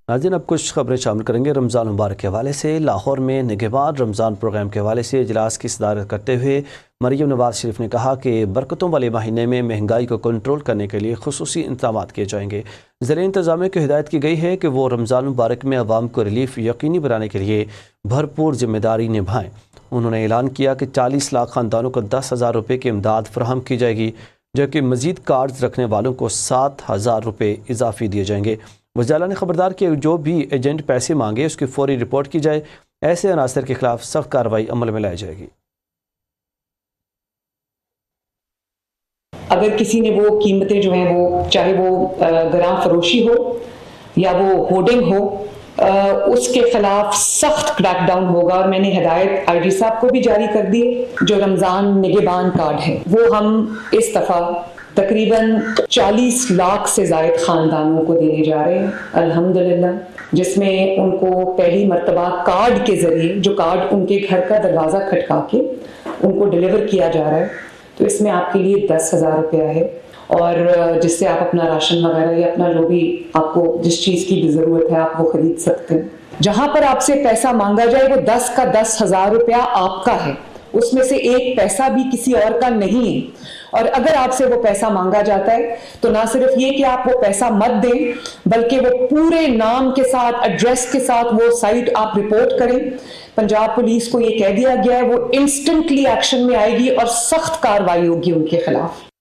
ناظرین اب کچھ خبریں شامل کریں گے رمضان مبارک کے حوالے سے۔ لاہور میں نگہبان رمضان پروگرام کے حوالے سے اجلاس کی صدارت کرتے ہوئے مریم نواز شریف نے کہا کہ برکتوں والے مہینے میں مہنگائی کو کنٹرول کرنے کے لیے خصوصی انتظامات کیے جائیں گے۔ ذیلی انتظامیہ کو ہدایت کی گئی ہے کہ وہ رمضان مبارک میں عوام کو ریلیف یقینی بنانے کے لیے بھرپور ذمہ داری نبھائیں۔ انہوں نے اعلان کیا کہ 40 لاکھ خاندانوں کو 10,000 روپے کی امداد فراہم کی جائے گی، جبکہ مزید کارڈز رکھنے والوں کو 7,000 روپے اضافی دیے جائیں گے۔ وزیر نے خبردار کیا کہ جو بھی ایجنٹ پیسے مانگے اس کی فوری رپورٹ کی جائے، ایسے عناصر کے خلاف سخت کارروائی عمل میں لائی جائے گی۔ اگر کسی نے وہ قیمتیں جو ہیں وہ چاہے وہ گراں فروشی ہو یا وہ ہورڈنگ ہو، اس کے خلاف سخت کریک ڈاؤن ہوگا، اور میں نے ہدایت آئی جی صاحب کو بھی جاری کر دی۔ جو رمضان نگہبان کارڈ ہے وہ ہم اس دفعہ تقریباً 40 لاکھ سے زائد خاندانوں کو دینے جا رہے ہیں الحمدللہ، جس میں ان کو پہلی مرتبہ کارڈ کے ذریعے، جو کارڈ ان کے گھر کا دروازہ کھٹکا کے ان کو ڈیلیور کیا جا رہا ہے، تو اس میں آپ کے لیے 10,000 روپیہ ہے، اور جس سے آپ اپنا راشن وغیرہ یا اپنا جو بھی آپ کو جس چیز کی بھی ضرورت ہے آپ وہ خرید سکتے ہیں۔ جہاں پر آپ سے پیسہ مانگا جائے وہ 10 کا 10,000 روپیہ آپ کا ہے، اس میں سے ایک پیسہ بھی کسی اور کا نہیں ہے۔ اور اگر آپ سے وہ پیسہ مانگا جاتا ہے تو نہ صرف یہ کہ آپ وہ پیسہ مت دیں، بلکہ وہ پورے نام کے ساتھ، ایڈریس کے ساتھ وہ سائٹ آپ رپورٹ کریں۔ پنجاب پولیس کو یہ کہہ دیا گیا ہے وہ انسٹنٹلی ایکشن میں آئے گی اور سخت کارروائی ہوگی ان کے خلاف۔